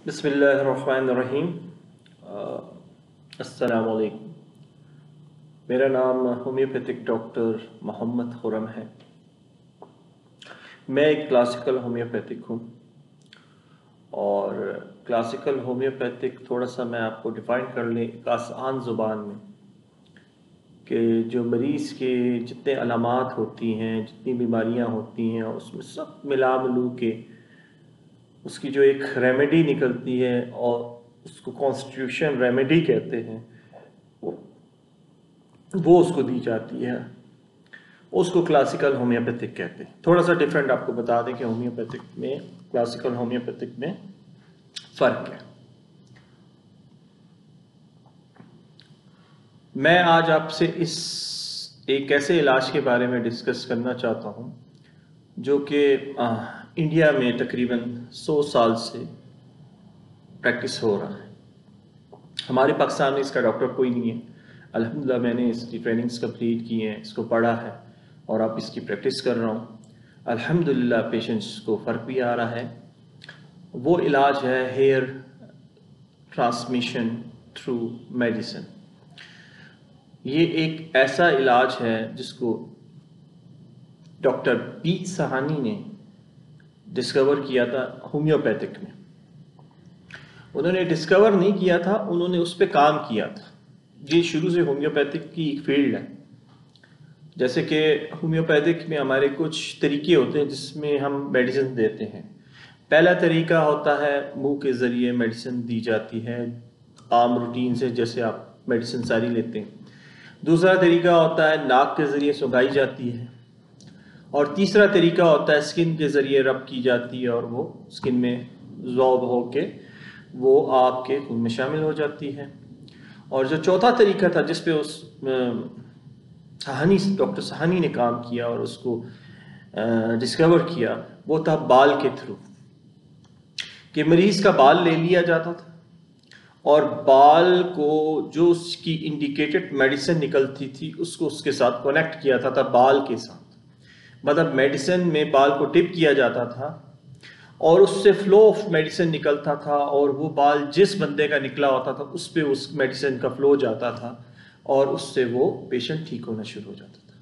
बिस्मिल्लाहिर्रहमानिर्रहीम। अस्सलाम वालेकुम। मेरा नाम होम्योपैथिक डॉक्टर मोहम्मद खुरम है। मैं एक क्लासिकल होम्योपैथिक हूँ और क्लासिकल होम्योपैथिक थोड़ा सा मैं आपको डिफ़ाइन कर लें एक आसान ज़ुबान में कि जो मरीज़ के जितने अलामात होती हैं, जितनी बीमारियाँ होती हैं, उसमें सब मिला मिलू के उसकी जो एक रेमेडी निकलती है और उसको कॉन्स्टिट्यूशन रेमेडी कहते हैं, वो उसको दी जाती है, उसको क्लासिकल होम्योपैथिक कहते हैं। थोड़ा सा डिफरेंट आपको बता दें कि होम्योपैथिक में क्लासिकल होम्योपैथिक में फ़र्क है। मैं आज आपसे इस एक ऐसे इलाज के बारे में डिस्कस करना चाहता हूँ जो कि इंडिया में तकरीबन 100 साल से प्रैक्टिस हो रहा है। हमारे पाकिस्तान में इसका डॉक्टर कोई नहीं है। अल्हम्दुलिल्लाह मैंने इसकी ट्रेनिंग्स कंप्लीट की हैं, इसको पढ़ा है और अब इसकी प्रैक्टिस कर रहा हूँ। अल्हम्दुलिल्लाह पेशेंट्स को फ़र्क भी आ रहा है। वो इलाज है हेयर ट्रांसमिशन थ्रू मेडिसिन। ये एक ऐसा इलाज है जिसको डॉक्टर पी सहानी ने डिस्कवर किया था होम्योपैथिक में। उन्होंने डिस्कवर नहीं किया था, उन्होंने उस पर काम किया था। ये शुरू से होम्योपैथिक की एक फील्ड है। जैसे कि होम्योपैथिक में हमारे कुछ तरीके होते हैं जिसमें हम मेडिसिन देते हैं। पहला तरीका होता है मुंह के ज़रिए मेडिसिन दी जाती है, आम रूटीन से जैसे आप मेडिसिन सारी लेते हैं। दूसरा तरीका होता है नाक के ज़रिए सुंघाई जाती है और तीसरा तरीका होता है स्किन के ज़रिए रब की जाती है और वो स्किन में ज़ॉब होके वो आपके खून में शामिल हो जाती है। और जो चौथा तरीका था जिस पे उस डॉक्टर सहानी ने काम किया और उसको डिस्कवर किया, वो था बाल के थ्रू, कि मरीज़ का बाल ले लिया जाता था और बाल को जो उसकी इंडिकेटेड मेडिसिन निकलती थी उसको उसके साथ कनेक्ट किया था बाल के साथ। मतलब मेडिसिन में बाल को टिप किया जाता था और उससे फ्लो ऑफ मेडिसिन निकलता था और वो बाल जिस बंदे का निकला होता था उस पे उस मेडिसिन का फ्लो जाता था और उससे वो पेशेंट ठीक होना शुरू हो जाता था।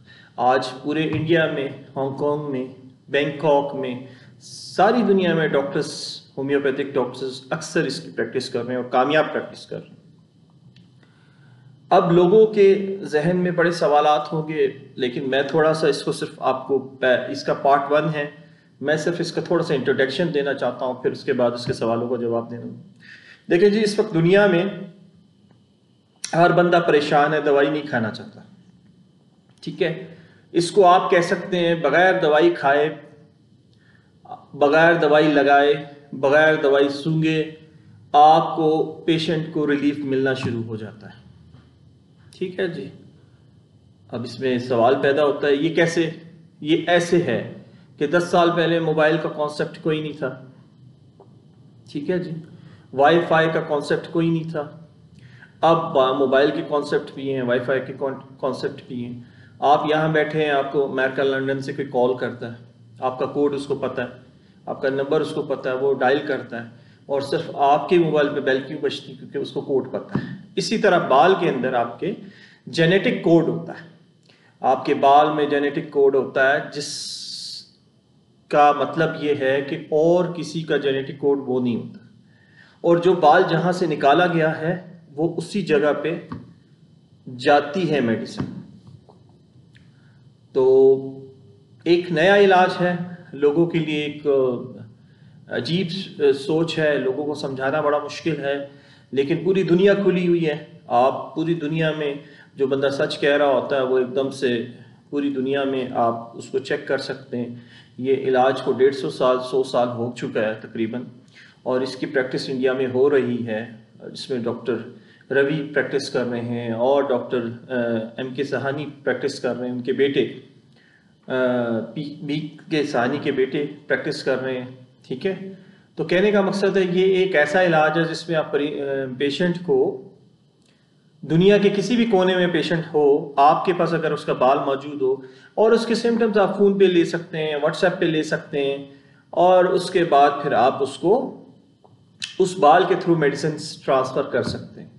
आज पूरे इंडिया में, हांगकांग में, बैंकॉक में, सारी दुनिया में डॉक्टर्स, होम्योपैथिक डॉक्टर्स अक्सर इसकी प्रैक्टिस कर रहे हैं और कामयाब प्रैक्टिस कर रहे हैं। अब लोगों के जहन में बड़े सवालात होंगे, लेकिन मैं थोड़ा सा इसको सिर्फ आपको, इसका पार्ट 1 है, मैं सिर्फ इसका थोड़ा सा इंट्रोडक्शन देना चाहता हूँ, फिर उसके बाद उसके सवालों का जवाब देना। देखिए जी, इस वक्त दुनिया में हर बंदा परेशान है, दवाई नहीं खाना चाहता। ठीक है, इसको आप कह सकते हैं बगैर दवाई खाए, बगैर दवाई लगाए, बगैर दवाई सूंघे आपको, पेशेंट को रिलीफ मिलना शुरू हो जाता है। ठीक है जी। अब इसमें सवाल पैदा होता है ये कैसे? ये ऐसे है कि 10 साल पहले मोबाइल का कॉन्सेप्ट कोई नहीं था। ठीक है जी। वाईफाई का कॉन्सेप्ट कोई नहीं था। अब मोबाइल के कॉन्सेप्ट भी हैं, वाईफाई के कॉन्सेप्ट भी हैं। आप यहाँ बैठे हैं, आपको अमेरिका लंदन से कोई कॉल करता है, आपका कोड उसको पता है, आपका नंबर उसको पता है, वो डायल करता है और सिर्फ आपके मोबाइल पे बेल क्यों बजती? क्योंकि उसको कोड पता है। इसी तरह बाल के अंदर आपके जेनेटिक कोड होता है। आपके बाल में जेनेटिक कोड होता है जिसका मतलब ये है कि और किसी का जेनेटिक कोड वो नहीं होता, और जो बाल जहां से निकाला गया है वो उसी जगह पे जाती है मेडिसिन। तो एक नया इलाज है, लोगों के लिए एक अजीब सोच है, लोगों को समझाना बड़ा मुश्किल है, लेकिन पूरी दुनिया खुली हुई है। आप पूरी दुनिया में जो बंदा सच कह रहा होता है वो एकदम से पूरी दुनिया में आप उसको चेक कर सकते हैं। ये इलाज को 150 साल 100 साल हो चुका है तकरीबन, और इसकी प्रैक्टिस इंडिया में हो रही है, जिसमें डॉक्टर रवि प्रैक्टिस कर रहे हैं और डॉक्टर एम के सहानी प्रैक्टिस कर रहे हैं, उनके बेटे बी के सहानी के बेटे प्रैक्टिस कर रहे हैं। ठीक है, तो कहने का मकसद है ये एक ऐसा इलाज है जिसमें आप पेशेंट को, दुनिया के किसी भी कोने में पेशेंट हो, आपके पास अगर उसका बाल मौजूद हो और उसके सिम्टम्स आप फ़ोन पे ले सकते हैं, व्हाट्सएप पे ले सकते हैं, और उसके बाद फिर आप उसको उस बाल के थ्रू मेडिसिन ट्रांसफ़र कर सकते हैं।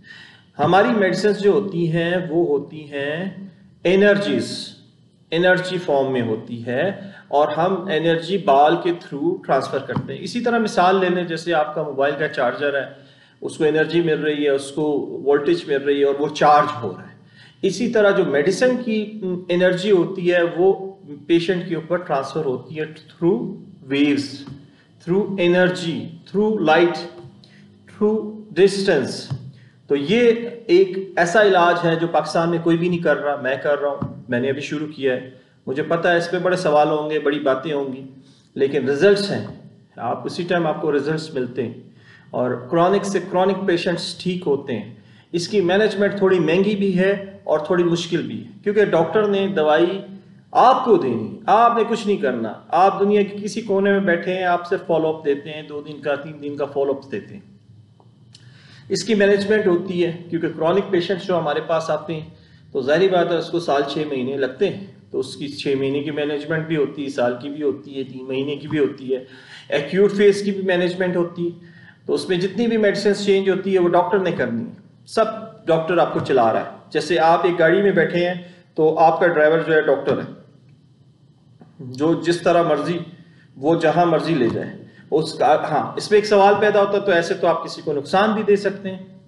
हमारी मेडिसिन जो होती हैं वो होती हैं एनर्जी फॉर्म में होती है, और हम एनर्जी बाल के थ्रू ट्रांसफ़र करते हैं। इसी तरह मिसाल ले लें, जैसे आपका मोबाइल का चार्जर है, उसको एनर्जी मिल रही है, उसको वोल्टेज मिल रही है और वो चार्ज हो रहा है। इसी तरह जो मेडिसिन की एनर्जी होती है वो पेशेंट के ऊपर ट्रांसफ़र होती है through waves, through energy, through light, through distance. तो ये एक ऐसा इलाज है जो पाकिस्तान में कोई भी नहीं कर रहा, मैं कर रहा हूँ, मैंने अभी शुरू किया है। मुझे पता है इस पे बड़े सवाल होंगे, बड़ी बातें होंगी, लेकिन रिजल्ट्स हैं, आप उसी टाइम आपको रिजल्ट्स मिलते हैं और क्रॉनिक से क्रॉनिक पेशेंट्स ठीक होते हैं। इसकी मैनेजमेंट थोड़ी महंगी भी है और थोड़ी मुश्किल भी है, क्योंकि डॉक्टर ने दवाई आपको देनी, आपने कुछ नहीं करना। आप दुनिया के किसी कोने में बैठे हैं, आप सिर्फ फॉलोअप देते हैं, 2 दिन का 3 दिन का फॉलोअप देते हैं। इसकी मैनेजमेंट होती है, क्योंकि क्रॉनिक पेशेंट्स जो हमारे पास आते हैं तो ज़ाहिर बात है उसको साल 6 महीने लगते हैं, तो उसकी 6 महीने की मैनेजमेंट भी होती है, साल की भी होती है, 3 महीने की भी होती है, एक्यूट फेज की भी मैनेजमेंट होती है। तो उसमें जितनी भी मेडिसिन चेंज होती है वो डॉक्टर ने करनी है, सब डॉक्टर आपको चला रहा है। जैसे आप एक गाड़ी में बैठे हैं तो आपका ड्राइवर जो है डॉक्टर है, जो जिस तरह मर्जी वो जहां मर्जी ले जाए उसका। हाँ, इसमें एक सवाल पैदा होता है, तो ऐसे तो आप किसी को नुकसान भी दे सकते हैं,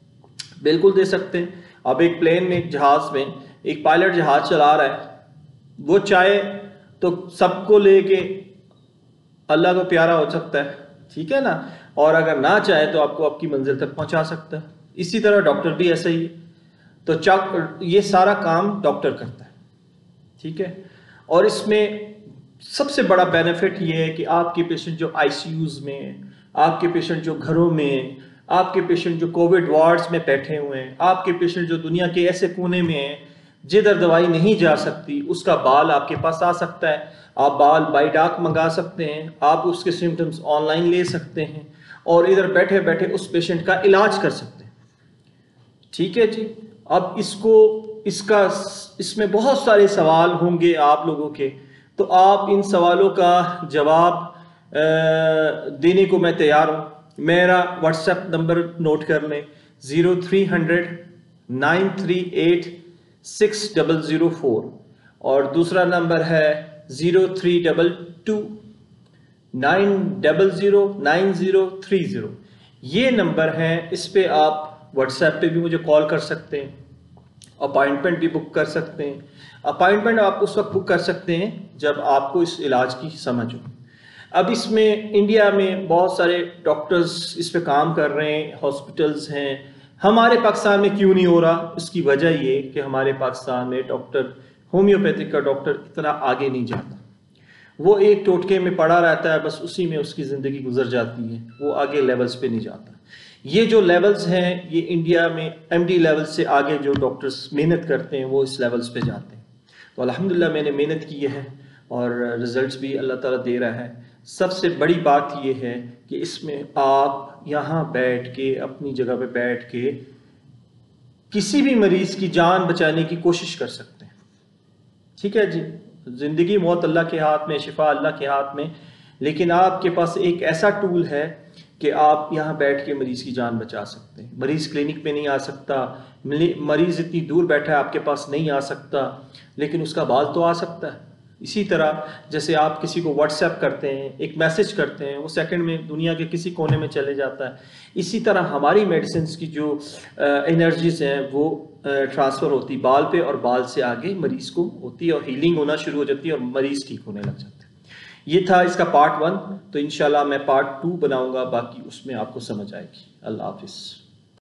बिल्कुल दे सकते हैं। अब एक प्लेन में, एक जहाज में एक पायलट जहाज चला रहा है, वो चाहे तो सबको लेके अल्लाह को प्यारा हो सकता है, ठीक है ना, और अगर ना चाहे तो आपको आपकी मंजिल तक पहुंचा सकता है। इसी तरह डॉक्टर भी ऐसा ही है। तो ये सारा काम डॉक्टर करता है, ठीक है। और इसमें सबसे बड़ा बेनिफिट ये है कि आपके पेशेंट जो आईसीयूज में, आपके पेशेंट जो घरों में, आपके पेशेंट जो कोविड वार्ड्स में बैठे हुए हैं, आपके पेशेंट जो दुनिया के ऐसे कोने में हैं जिधर दवाई नहीं जा सकती, उसका बाल आपके पास आ सकता है। आप बाल बाई डाक मंगा सकते हैं, आप उसके सिम्टम्स ऑनलाइन ले सकते हैं और इधर बैठे बैठे उस पेशेंट का इलाज कर सकते हैं, ठीक है जी। अब इसमें बहुत सारे सवाल होंगे आप लोगों के, तो आप इन सवालों का जवाब देने को मैं तैयार हूँ। मेरा व्हाट्सएप नंबर नोट कर लें, 0300 938 6004, और दूसरा नंबर है 0322 900 9030। ये नंबर है, इस पे आप व्हाट्सएप पे भी मुझे कॉल कर सकते हैं, अपॉइंटमेंट भी बुक कर सकते हैं। अपॉइंटमेंट आप उस वक्त बुक कर सकते हैं जब आपको इस इलाज की समझ हो। अब इसमें इंडिया में बहुत सारे डॉक्टर्स इस पे काम कर रहे हैं, हॉस्पिटल्स हैं। हमारे पाकिस्तान में क्यों नहीं हो रहा? इसकी वजह ये कि हमारे पाकिस्तान में डॉक्टर, होम्योपैथिक का डॉक्टर इतना आगे नहीं जाता, वो एक टोटके में पड़ा रहता है, बस उसी में उसकी ज़िंदगी गुजर जाती है, वो आगे लेवल्स पे नहीं जाता। ये जो लेवल्स हैं, ये इंडिया में एमडी लेवल से आगे जो डॉक्टर्स मेहनत करते हैं वो इस लेवल्स पे जाते हैं। तो अल्हम्दुलिल्लाह मैंने मेहनत की है और रिजल्ट्स भी अल्लाह ताला दे रहा है। सबसे बड़ी बात ये है कि इसमें आप यहाँ बैठ के, अपनी जगह पे बैठ के किसी भी मरीज की जान बचाने की कोशिश कर सकते हैं, ठीक है जी। जिंदगी मौत अल्लाह के हाथ में, शिफा अल्लाह के हाथ में, लेकिन आपके पास एक ऐसा टूल है कि आप यहाँ बैठ के मरीज की जान बचा सकते हैं। मरीज क्लिनिक पे नहीं आ सकता, मरीज इतनी दूर बैठा है आपके पास नहीं आ सकता, लेकिन उसका बाल तो आ सकता है। इसी तरह जैसे आप किसी को व्हाट्सएप करते हैं, एक मैसेज करते हैं, वो सेकंड में दुनिया के किसी कोने में चले जाता है। इसी तरह हमारी मेडिसिन की जो एनर्जीज हैं वो ट्रांसफ़र होती बाल पे, और बाल से आगे मरीज़ को होती है और हीलिंग होना शुरू हो जाती है और मरीज़ ठीक होने लग जाता है। ये था इसका पार्ट 1, तो इंशाल्लाह मैं पार्ट 2 बनाऊंगा, बाकी उसमें आपको समझ आएगी। अल्लाह हाफिज़।